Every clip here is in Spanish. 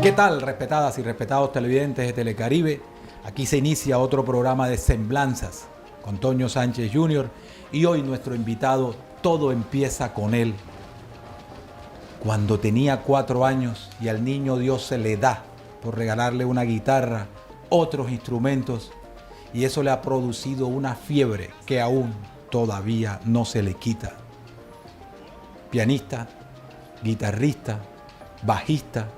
¿Qué tal, respetadas y respetados televidentes de Telecaribe? Aquí se inicia otro programa de Semblanzas con Toño Sánchez Jr. y hoy nuestro invitado, todo empieza con él. Cuando tenía 4 años y al niño Dios se le da por regalarle una guitarra, otros instrumentos, y eso le ha producido una fiebre que aún todavía no se le quita. Pianista, guitarrista, bajista,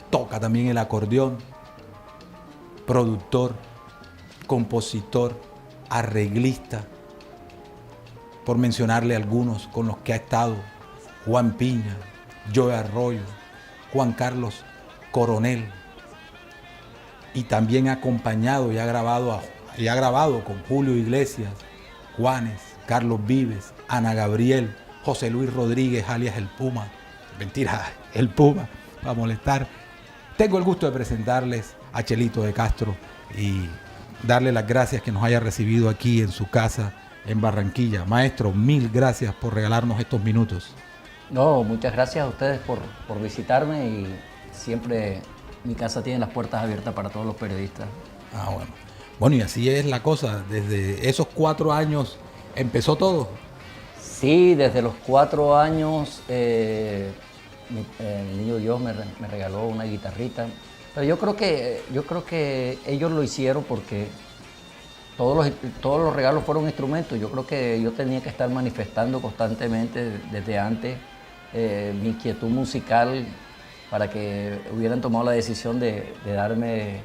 toca también el acordeón, productor, compositor, arreglista, por mencionarle algunos con los que ha estado: Juan Piña, Joe Arroyo, Juan Carlos Coronel, y también ha acompañado y ha grabado con Julio Iglesias, Juanes, Carlos Vives, Ana Gabriel, José Luis Rodríguez, alias El Puma. Mentira, El Puma, va a molestar. Tengo el gusto de presentarles a Chelito de Castro y darle las gracias que nos haya recibido aquí en su casa en Barranquilla. Maestro, mil gracias por regalarnos estos minutos. No, muchas gracias a ustedes por visitarme, y siempre mi casa tiene las puertas abiertas para todos los periodistas. Ah, bueno. Bueno, y así es la cosa. Desde esos 4 años empezó todo. Sí, desde los 4 años el niño Dios me regaló una guitarrita. Pero yo creo que ellos lo hicieron porque todos los regalos fueron instrumentos. Yo creo que yo tenía que estar manifestando constantemente desde antes mi inquietud musical para que hubieran tomado la decisión de darme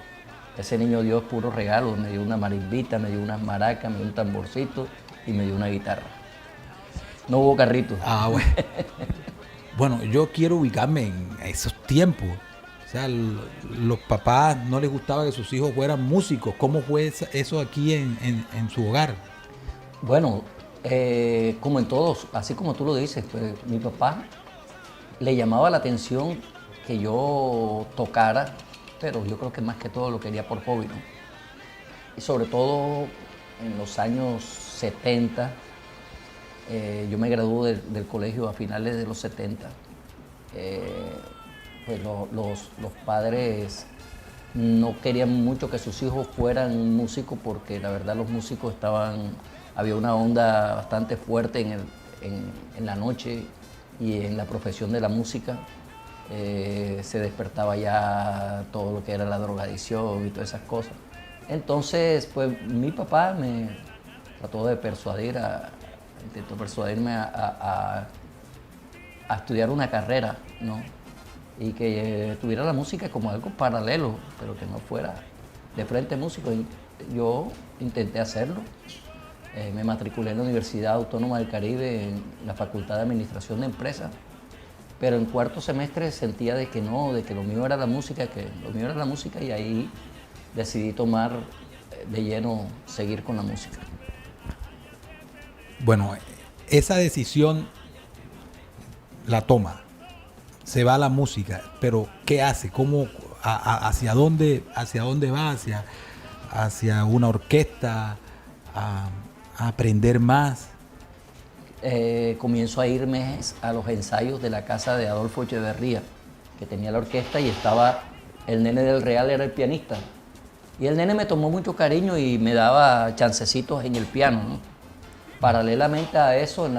ese niño Dios puro regalo. Me dio una marimbita, me dio unas maracas, me dio un tamborcito y me dio una guitarra. No hubo carrito. Ah, bueno. Bueno, yo quiero ubicarme en esos tiempos. O sea, los papás no les gustaba que sus hijos fueran músicos. ¿Cómo fue eso aquí en su hogar? Bueno, como en todos, así como tú lo dices, pues, mi papá le llamaba la atención que yo tocara, pero yo creo que más que todo lo quería por hobby, ¿no? Y sobre todo en los años 70, yo me gradué del colegio a finales de los 70. Pues los padres no querían mucho que sus hijos fueran músicos, porque la verdad los músicos había una onda bastante fuerte en la noche y en la profesión de la música. Se despertaba ya todo lo que era la drogadicción y todas esas cosas. Entonces, pues mi papá me trató de intentó persuadirme a estudiar una carrera, ¿no? Y que tuviera la música como algo paralelo, pero que no fuera de frente músico. Y yo intenté hacerlo. Me matriculé en la Universidad Autónoma del Caribe, en la Facultad de Administración de Empresas, pero en 4º semestre sentía de que no, de que lo mío era la música, y ahí decidí tomar de lleno, seguir con la música. Bueno, esa decisión la toma, se va a la música, pero ¿qué hace? ¿Cómo, hacia dónde va? ¿Hacia una orquesta? ¿A aprender más? Comienzo a irme a los ensayos de la casa de Adolfo Echeverría, que tenía la orquesta, y estaba el Nene del Real, era el pianista. Y el nene me tomó mucho cariño y me daba chancecitos en el piano, ¿no? Paralelamente a eso, en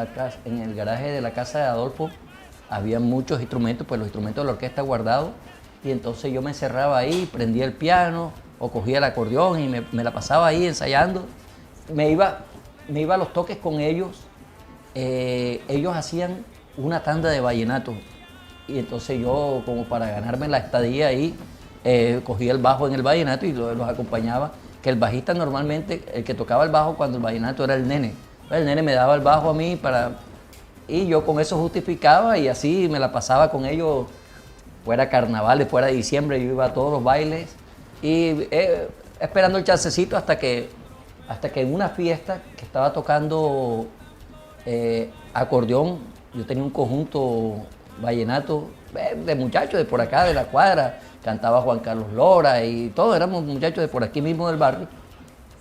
el garaje de la casa de Adolfo, había muchos instrumentos, pues los instrumentos de la orquesta guardados, y entonces yo me encerraba ahí, prendía el piano o cogía el acordeón y me la pasaba ahí ensayando. Me iba a los toques con ellos. Ellos hacían una tanda de vallenato, y entonces yo, como para ganarme la estadía ahí, cogía el bajo en el vallenato y los acompañaba, que el bajista normalmente, el que tocaba el bajo cuando el vallenato era el nene. El nene me daba el bajo a mí y yo con eso justificaba, y así me la pasaba con ellos, fuera carnavales, fuera diciembre, yo iba a todos los bailes y esperando el chancecito hasta que en una fiesta que estaba tocando acordeón, yo tenía un conjunto vallenato de muchachos de por acá, de la cuadra, cantaba Juan Carlos Lora y todos éramos muchachos de por aquí mismo del barrio,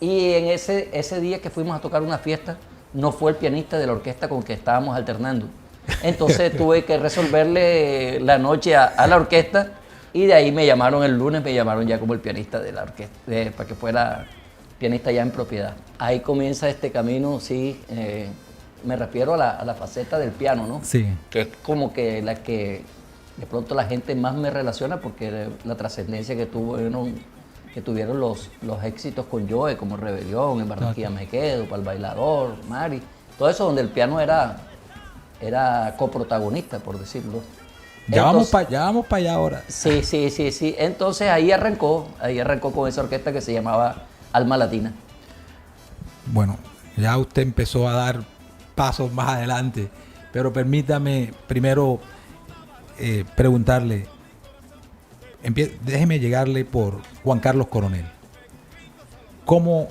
y en ese día que fuimos a tocar una fiesta, no fue el pianista de la orquesta con que estábamos alternando. Entonces tuve que resolverle la noche a la orquesta Y de ahí me llamaron el lunes, me llamaron ya como el pianista de la orquesta, para que fuera pianista ya en propiedad. Ahí comienza este camino, sí, me refiero a la faceta del piano, ¿no? Sí. Que es como que la que de pronto la gente más me relaciona porque la trascendencia que tuvieron los éxitos con Joe, como Rebelión, En Barranquilla Me Quedo, Para el Bailador, Mari, todo eso donde el piano era coprotagonista, por decirlo. Ya vamos para allá ahora. Sí. Entonces ahí arrancó con esa orquesta que se llamaba Alma Latina. Bueno, ya usted empezó a dar pasos más adelante, pero permítame primero preguntarle, déjeme llegarle por Juan Carlos Coronel. ¿Cómo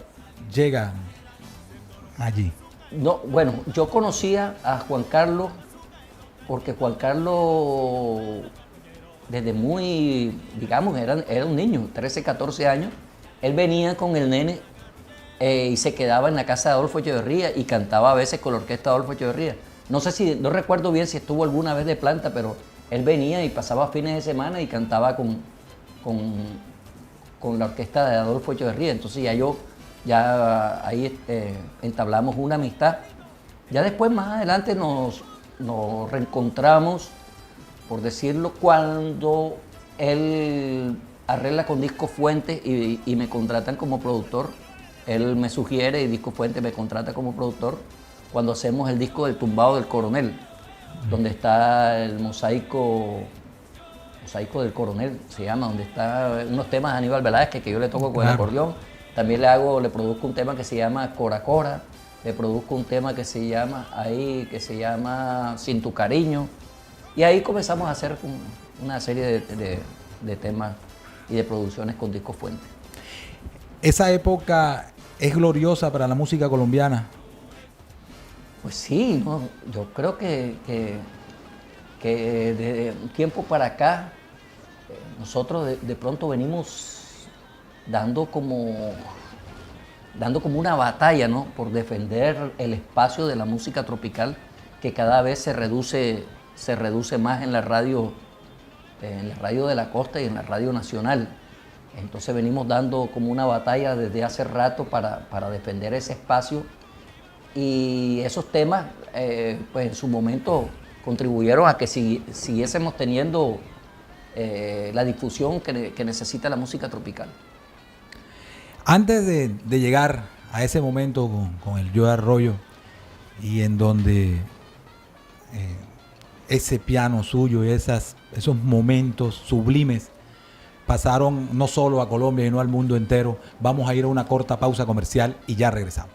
llegan allí? No, bueno, yo conocía a Juan Carlos porque Juan Carlos, desde muy, digamos, era un niño, 13, 14 años, él venía con el nene y se quedaba en la casa de Adolfo Echeverría y cantaba a veces con la orquesta de Adolfo Echeverría. No recuerdo bien si estuvo alguna vez de planta, pero él venía y pasaba fines de semana y cantaba con la orquesta de Adolfo Echeverría. Entonces ya ahí entablamos una amistad. Ya después, más adelante, nos reencontramos, por decirlo, cuando él arregla con Disco Fuentes y me contratan como productor. Él me sugiere y Disco Fuentes me contrata como productor cuando hacemos el disco del Tumbado del Coronel, donde está el mosaico del Coronel, se llama, donde está unos temas de Aníbal Velázquez que yo le toco con el acordeón. También le produzco un tema que se llama Cora Cora, le produzco un tema que se llama Sin tu cariño. Y ahí comenzamos a hacer una serie de temas y de producciones con Disco Fuentes. ¿Esa época es gloriosa para la música colombiana? Pues sí, ¿no? Yo creo que de un tiempo para acá nosotros de pronto venimos dando como una batalla, ¿no? Por defender el espacio de la música tropical, que cada vez se reduce más en la radio de la costa y en la radio nacional. Entonces venimos dando como una batalla desde hace rato para defender ese espacio, y esos temas pues en su momento contribuyeron a que siguiésemos teniendo la difusión que necesita la música tropical. Antes de llegar a ese momento con el Joe Arroyo, y en donde ese piano suyo y esos momentos sublimes pasaron no solo a Colombia, sino al mundo entero, vamos a ir a una corta pausa comercial y ya regresamos.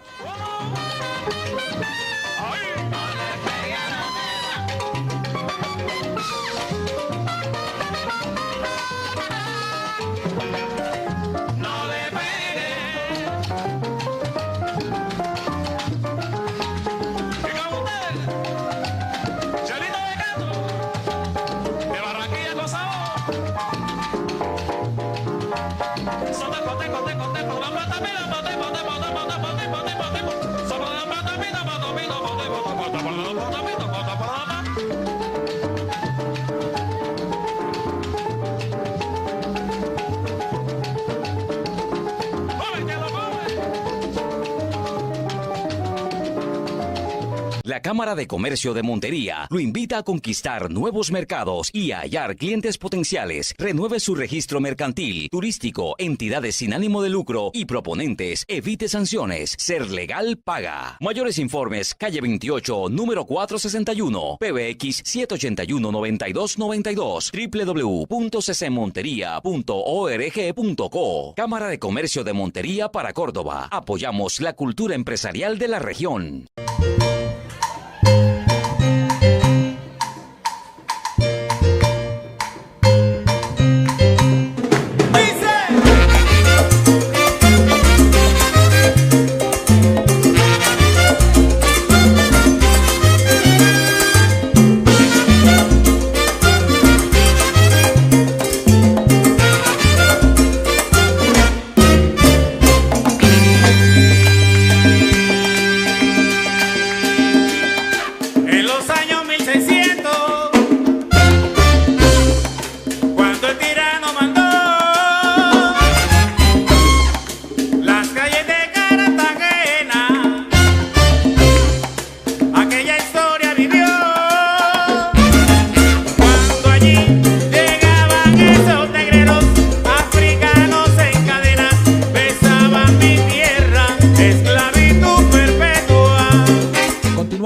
La Cámara de Comercio de Montería lo invita a conquistar nuevos mercados y a hallar clientes potenciales. Renueve su registro mercantil, turístico, entidades sin ánimo de lucro y proponentes. Evite sanciones. Ser Legal Paga. Mayores informes, calle 28, número 461, PBX 781-9292, www.ccmonteria.org.co. Cámara de Comercio de Montería para Córdoba. Apoyamos la cultura empresarial de la región.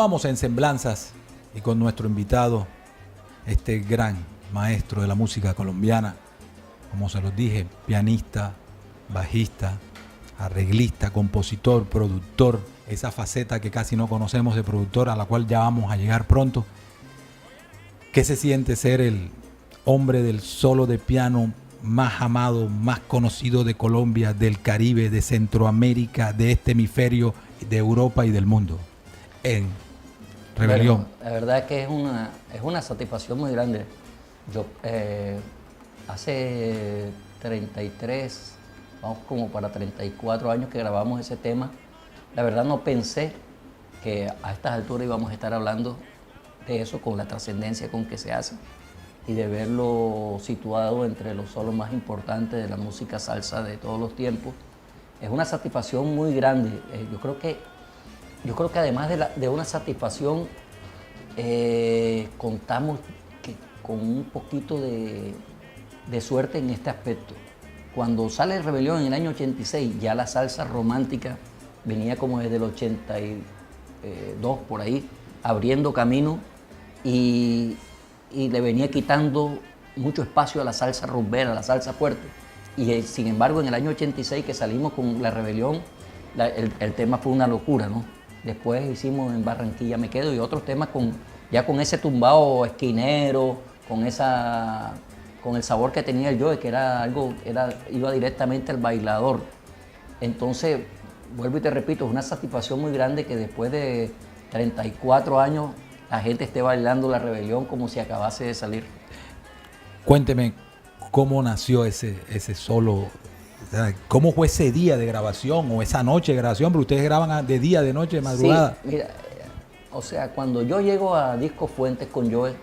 Continuamos en Semblanzas y con nuestro invitado, este gran maestro de la música colombiana, como se los dije, pianista, bajista, arreglista, compositor, productor, esa faceta que casi no conocemos de productor, a la cual ya vamos a llegar pronto. ¿Qué se siente ser el hombre del solo de piano más amado, más conocido de Colombia, del Caribe, de Centroamérica, de este hemisferio, de Europa y del mundo? En Rebelión. Bueno, la verdad es que es una satisfacción muy grande. Yo hace 33, vamos como para 34 años que grabamos ese tema. La verdad no pensé que a estas alturas íbamos a estar hablando de eso con la trascendencia con que se hace y de verlo situado entre los solos más importantes de la música salsa de todos los tiempos. Es una satisfacción muy grande. Yo creo que además de una satisfacción, contamos con un poquito de suerte en este aspecto. Cuando sale Rebelión en el año 86, ya la salsa romántica venía como desde el 82 por ahí, abriendo camino y le venía quitando mucho espacio a la salsa rumbera, a la salsa fuerte. Y sin embargo, en el año 86 que salimos con La Rebelión, el tema fue una locura, ¿no? Después hicimos En Barranquilla Me Quedo y otros temas ya con ese tumbado esquinero, con el sabor que tenía el Joe, que iba directamente al bailador. Entonces, vuelvo y te repito, es una satisfacción muy grande que después de 34 años la gente esté bailando La Rebelión como si acabase de salir. Cuénteme cómo nació ese solo, o sea, cómo fue ese día de grabación o esa noche de grabación, porque ustedes graban de día, de noche, de madrugada. Sí, mira, o sea, cuando yo llego a Disco Fuentes con Joe,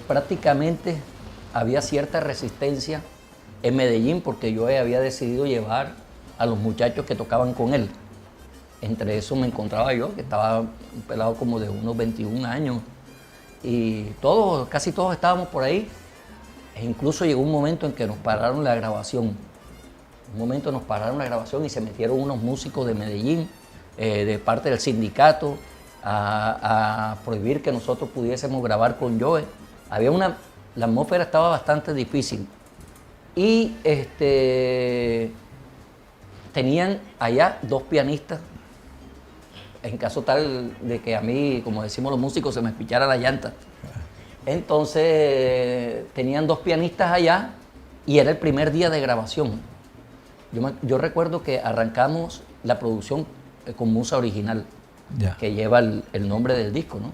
prácticamente había cierta resistencia en Medellín porque Joe había decidido llevar a los muchachos que tocaban con él. Entre eso me encontraba yo, que estaba un pelado como de unos 21 años, y casi todos estábamos por ahí. E incluso llegó un momento en que nos pararon la grabación. Y se metieron unos músicos de Medellín, de parte del sindicato, a prohibir que nosotros pudiésemos grabar con Joe. La atmósfera estaba bastante difícil. Y tenían allá dos pianistas, en caso tal de que a mí, como decimos los músicos, se me espichara la llanta. Entonces tenían dos pianistas allá y era el primer día de grabación. Yo recuerdo que arrancamos la producción con Musa Original, que lleva el nombre del disco, ¿no?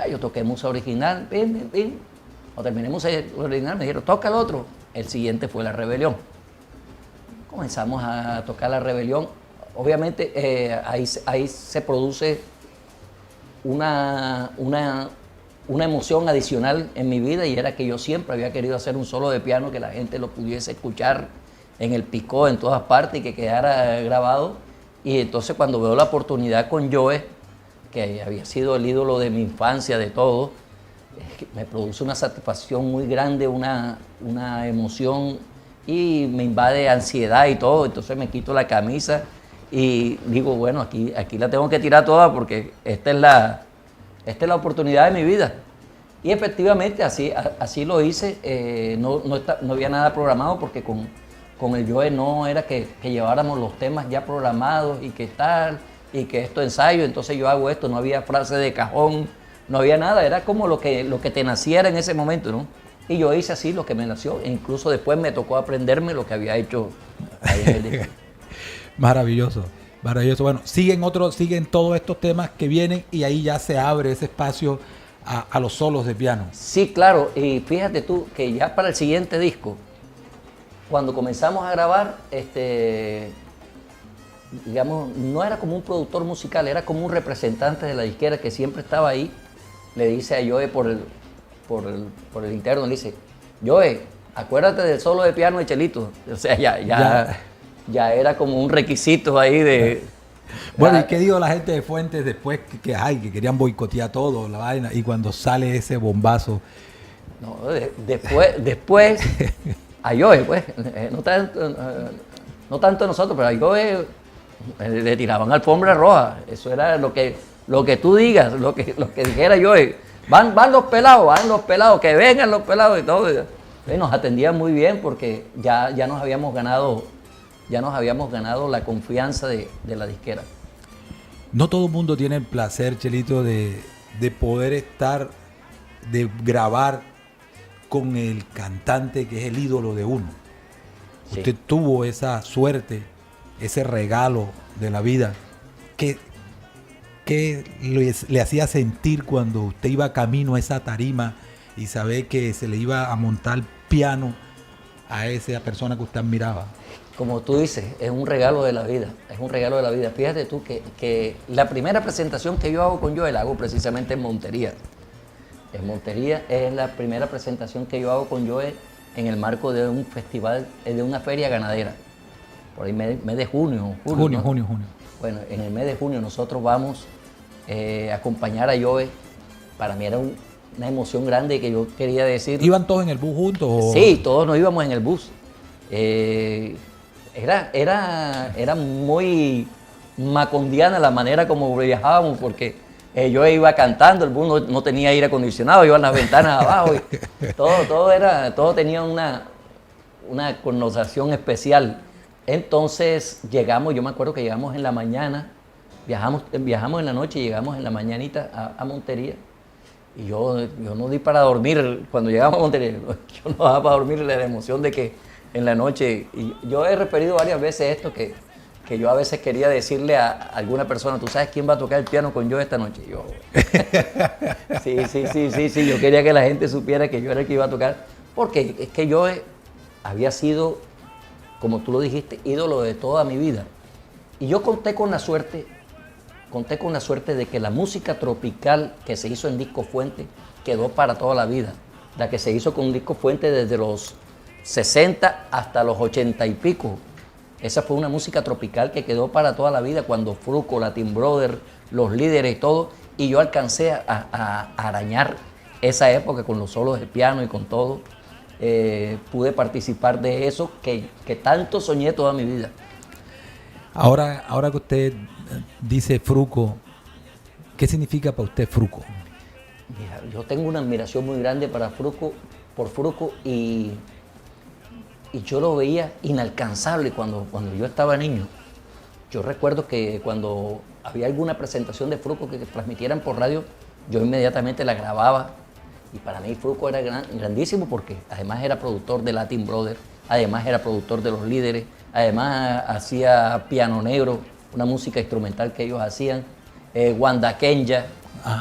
Yo toqué Musa Original, pim. Cuando terminé Musa Original me dijeron, toca el otro. El siguiente fue La Rebelión. Comenzamos a tocar La Rebelión. Obviamente ahí se produce una emoción adicional en mi vida, y era que yo siempre había querido hacer un solo de piano que la gente lo pudiese escuchar en el picó, en todas partes, y que quedara grabado. Y entonces cuando veo la oportunidad con Joe, que había sido el ídolo de mi infancia, de todo, me produce una satisfacción muy grande, una emoción, y me invade ansiedad y todo. Entonces me quito la camisa y digo, bueno, aquí la tengo que tirar toda porque esta es la oportunidad de mi vida. Y efectivamente así lo hice. No había nada programado porque con el Joe no era que lleváramos los temas ya programados y que tal, y que esto ensayo, entonces yo hago esto. No había frase de cajón, no había nada, era como lo que te naciera en ese momento, ¿no? Y yo hice así lo que me nació, e incluso después me tocó aprenderme lo que había hecho ahí en el disco. Maravilloso. Bueno, siguen todos estos temas que vienen y ahí ya se abre ese espacio a los solos de piano. Sí, claro, y fíjate tú que ya para el siguiente disco, cuando comenzamos a grabar, digamos, no era como un productor musical, era como un representante de la disquera que siempre estaba ahí. Le dice a Joe por el interno, le dice, Joe, acuérdate del solo de piano de Chelito. O sea, ya era como un requisito ahí de... Bueno, ¿y qué dijo la gente de Fuentes después que querían boicotear todo, la vaina, y cuando sale ese bombazo? No, después a Joe, pues, no tanto nosotros, pero a Joe le tiraban alfombra roja. Eso era lo que lo que tú digas, lo que dijera yo, van los pelados, que vengan los pelados y todo. Y nos atendían muy bien porque ya nos habíamos ganado la confianza de la disquera. No todo el mundo tiene el placer, Chelito, de poder estar, de grabar con el cantante que es el ídolo de uno. Sí. Usted tuvo esa suerte, ese regalo de la vida. ¿Qué le hacía sentir cuando usted iba camino a esa tarima y saber que se le iba a montar piano a esa persona que usted admiraba? Como tú dices, es un regalo de la vida, es un regalo de la vida. Fíjate tú que la primera presentación que yo hago con Joe la hago precisamente en Montería. En Montería es la primera presentación que yo hago con Joe en el marco de un festival, de una feria ganadera. Por ahí mes de junio. Junio. Bueno, en el mes de junio nosotros vamos a acompañar a Joe. Para mí era una emoción grande que yo quería decir. ¿Iban todos en el bus juntos? ¿O? Sí, todos nos íbamos en el bus. Era muy macondiana la manera como viajábamos porque yo iba cantando, el bus no tenía aire acondicionado, iban las ventanas abajo y todo tenía una connotación especial. Entonces llegamos, yo me acuerdo que llegamos en la mañana, viajamos en la noche y llegamos en la mañanita a Montería. Y yo no di para dormir cuando llegamos a Montería, yo no daba para dormir de la emoción de que en la noche, y yo he referido varias veces esto, que yo a veces quería decirle a alguna persona, ¿tú sabes quién va a tocar el piano con yo esta noche? Yo, sí, yo quería que la gente supiera que yo era el que iba a tocar, porque es que yo había sido, como tú lo dijiste, ídolo de toda mi vida. Y yo conté con la suerte de que la música tropical que se hizo en Disco Fuente quedó para toda la vida. La que se hizo con Disco Fuente desde los 60 hasta los 80 y pico. Esa fue una música tropical que quedó para toda la vida cuando Fruco, Latin Brother, Los Líderes y todo. Y yo alcancé a arañar esa época con los solos de piano y con todo. Pude participar de eso que tanto soñé toda mi vida. Ahora que usted dice Fruco, ¿qué significa para usted Fruco? Mira, yo tengo una admiración muy grande por Fruco y yo lo veía inalcanzable cuando yo estaba niño. Yo recuerdo que cuando había alguna presentación de Fruco que transmitieran por radio, yo inmediatamente la grababa. Y para mí Fruco era grandísimo porque además era productor de Latin Brother, además era productor de Los Líderes, además hacía Piano Negro, una música instrumental que ellos hacían, Wanda Kenya,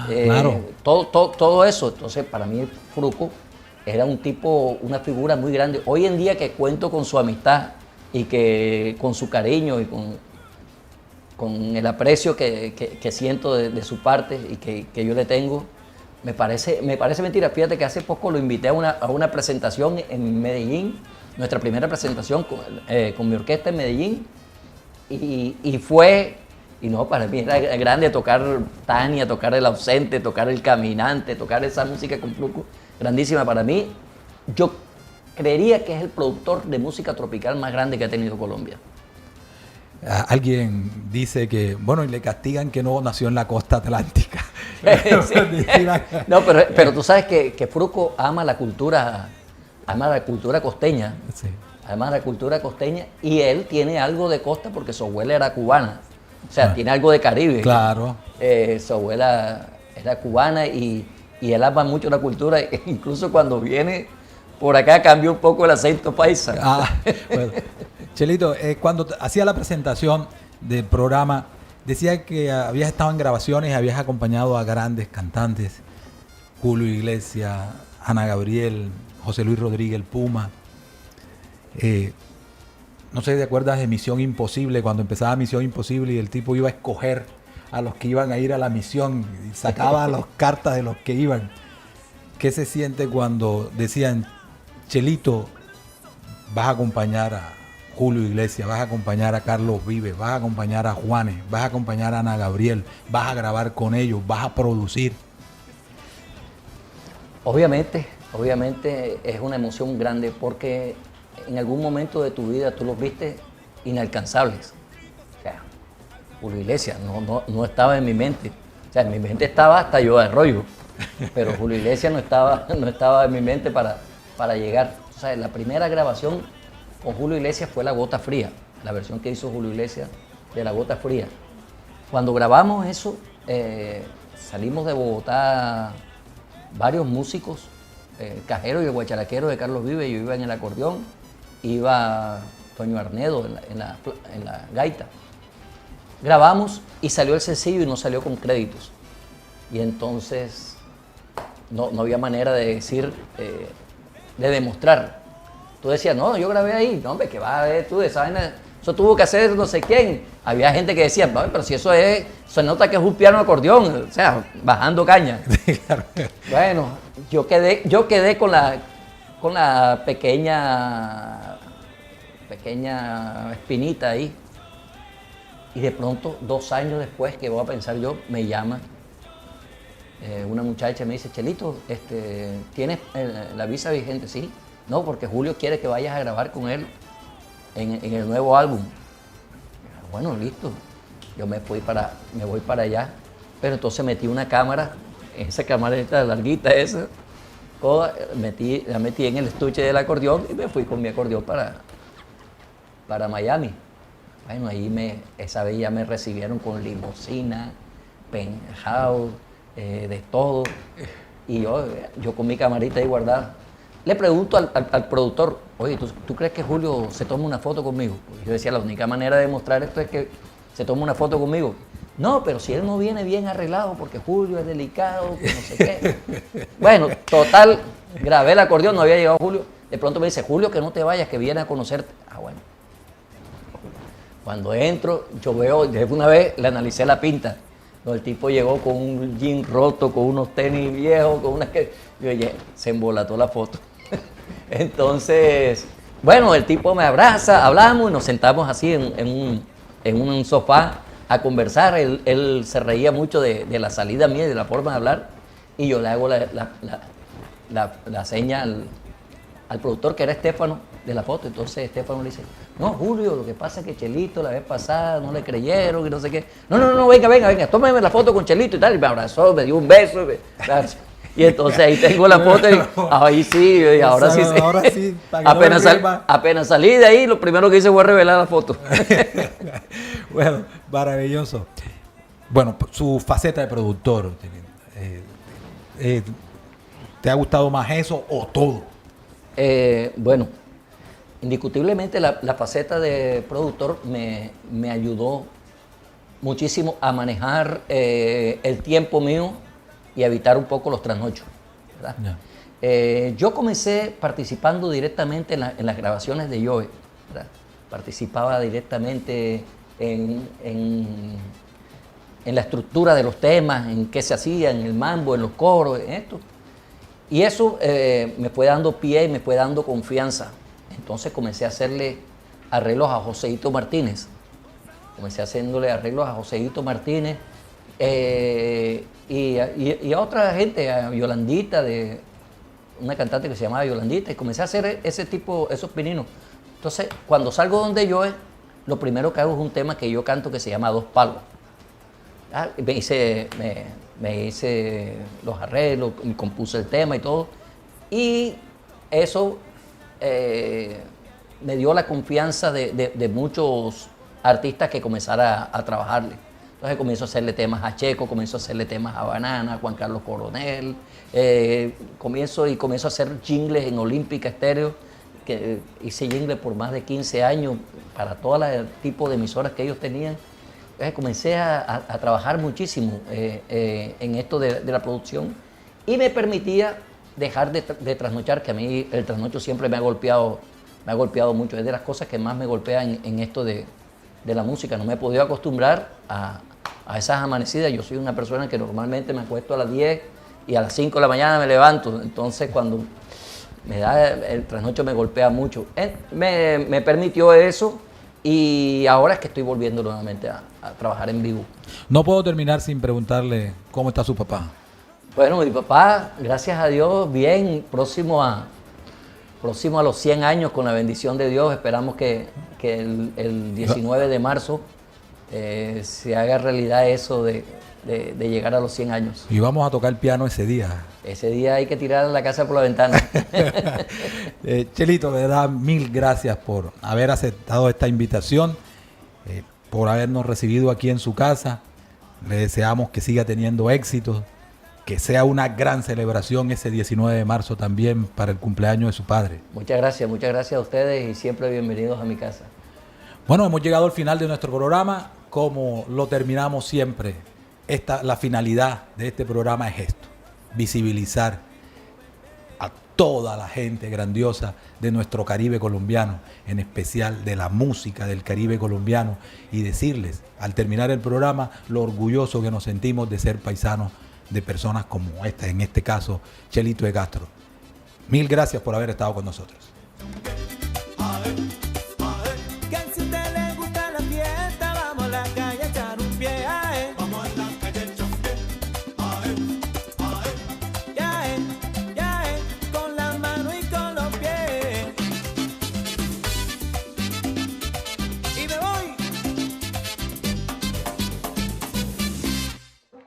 claro. todo eso. Entonces para mí Fruco era un tipo, una figura muy grande. Hoy en día que cuento con su amistad y que con su cariño y con el aprecio que siento de su parte y que yo le tengo, me parece mentira. Fíjate que hace poco lo invité a una presentación en Medellín, nuestra primera presentación con mi orquesta en Medellín, y fue, y no, para mí era grande tocar Tania, tocar El Ausente, tocar El Caminante, tocar esa música con Fruco, grandísima para mí. Yo creería que es el productor de música tropical más grande que ha tenido Colombia. Alguien dice que, bueno, y le castigan que no nació en la costa atlántica. Sí. No, pero tú sabes que Fruco ama la cultura costeña. Sí. Ama la cultura costeña y él tiene algo de costa porque su abuela era cubana. O sea, tiene algo de Caribe. Claro. Su abuela era cubana y él ama mucho la cultura. Incluso cuando viene por acá cambió un poco el acento paisa. Bueno. Chelito, cuando hacía la presentación del programa, decía que habías estado en grabaciones y habías acompañado a grandes cantantes, Julio Iglesias, Ana Gabriel, José Luis Rodríguez, el Puma. No sé si te acuerdas de Misión Imposible, cuando empezaba Misión Imposible y el tipo iba a escoger a los que iban a ir a la misión y sacaba las cartas de los que iban. ¿Qué se siente cuando decían, Chelito, vas a acompañar a Julio Iglesias, vas a acompañar a Carlos Vives, vas a acompañar a Juanes, vas a acompañar a Ana Gabriel, vas a grabar con ellos, vas a producir? Obviamente es una emoción grande porque en algún momento de tu vida tú los viste inalcanzables. O sea, Julio Iglesias no estaba en mi mente. O sea, en mi mente estaba hasta Yo Arroyo, pero Julio Iglesias no estaba en mi mente para llegar. O sea, la primera grabación con Julio Iglesias fue La Gota Fría, la versión que hizo Julio Iglesias de La Gota Fría. Cuando grabamos eso, salimos de Bogotá varios músicos, el cajero y el guacharaquero de Carlos Vives, yo iba en el acordeón, iba Toño Arnedo en la gaita. Grabamos y salió el sencillo y no salió con créditos. Y entonces no había manera de decir, de demostrar. Tú decías, no, yo grabé ahí. No, hombre, que vas a ver tú de esa vaina. Eso tuvo que hacer no sé quién. Había gente que decía, pero si eso se nota que es un piano acordeón, o sea, bajando caña. Bueno, yo quedé con la pequeña espinita ahí. Y de pronto, 2 años después, que voy a pensar yo, me llama una muchacha y me dice, Chelito, ¿tienes la visa vigente? Sí. No, porque Julio quiere que vayas a grabar con él en el nuevo álbum. Bueno, listo. Yo me voy para allá. Pero entonces metí una cámara, esa camarita larguita esa, la metí en el estuche del acordeón y me fui con mi acordeón para Miami. Bueno, esa vez ya me recibieron con limusina, penthouse, de todo. Y yo con mi camarita ahí guardada. Le pregunto al productor, oye, ¿tú crees que Julio se toma una foto conmigo? Yo decía, la única manera de demostrar esto es que se tome una foto conmigo. No, pero si él no viene bien arreglado, porque Julio es delicado, que no sé qué. Bueno, total, grabé el acordeón, no había llegado Julio. De pronto me dice, Julio, que no te vayas, que viene a conocerte. Ah, bueno. Cuando entro, yo veo, de una vez le analicé la pinta. El tipo llegó con un jean roto, con unos tenis viejos, con unas que... Yo dije, se embolató la foto. Entonces, bueno, el tipo me abraza, hablamos y nos sentamos así en un sofá a conversar. Él se reía mucho de la salida mía y de la forma de hablar. Y yo le hago la seña al productor, que era Estefano, de la foto. Entonces Estefano le dice, no, Julio, lo que pasa es que Chelito la vez pasada no le creyeron y no sé qué. No, venga, tómeme la foto con Chelito y tal. Y me abrazó, me dio un beso. Y entonces ahí tengo la foto y ahí sí, y ahora sí. Ahora sí, apenas salí de ahí, lo primero que hice fue revelar la foto. Bueno, maravilloso. Bueno, su faceta de productor, ¿te ha gustado más eso o todo? Bueno, indiscutiblemente la faceta de productor me ayudó muchísimo a manejar el tiempo mío y a evitar un poco los trasnochos, ¿verdad? Yeah. Yo comencé participando directamente en las grabaciones de Joe, ¿verdad? Participaba directamente en la estructura de los temas, en qué se hacía, en el mambo, en los coros, en esto. Y eso me fue dando pie y me fue dando confianza. Entonces comencé a hacerle arreglos a Joseito Martínez. Y a otra gente, a Yolandita, una cantante que se llamaba Yolandita, y comencé a hacer esos pininos. Entonces, cuando salgo donde yo, lo primero que hago es un tema que yo canto que se llama Dos Palos. Me hice los arreglos, y compuse el tema y todo. Y eso me dio la confianza de muchos artistas que comenzara a trabajarle. Entonces comienzo a hacerle temas a Checo, comienzo a hacerle temas a Banana, a Juan Carlos Coronel. Comienzo a hacer jingles en Olímpica Estéreo, que hice jingles por más de 15 años para todo el tipo de emisoras que ellos tenían. Entonces comencé a trabajar muchísimo en esto de la producción y me permitía dejar de trasnochar, que a mí el trasnocho siempre me ha golpeado mucho. Es de las cosas que más me golpean en esto de la música. No me he podido acostumbrar a esas amanecidas. Yo soy una persona que normalmente me acuesto a las 10 y a las 5 de la mañana me levanto. Entonces cuando me da el trasnocho me golpea mucho. Me permitió eso y ahora es que estoy volviendo nuevamente a trabajar en vivo. No puedo terminar sin preguntarle cómo está su papá. Bueno, mi papá, gracias a Dios, bien, próximo a los 100 años con la bendición de Dios. Esperamos que el 19 de marzo se haga realidad eso de de llegar a los 100 años. Y vamos a tocar piano ese día. Ese día hay que tirar la casa por la ventana. Chelito, de verdad, mil gracias por haber aceptado esta invitación, por habernos recibido aquí en su casa. Le deseamos que siga teniendo éxitos, que sea una gran celebración ese 19 de marzo también para el cumpleaños de su padre. Muchas gracias a ustedes y siempre bienvenidos a mi casa. Bueno, hemos llegado al final de nuestro programa. Como lo terminamos siempre, la finalidad de este programa es esto: visibilizar a toda la gente grandiosa de nuestro Caribe colombiano, en especial de la música del Caribe colombiano, y decirles, al terminar el programa, lo orgulloso que nos sentimos de ser paisanos de personas como esta, en este caso, Chelito de Castro. Mil gracias por haber estado con nosotros.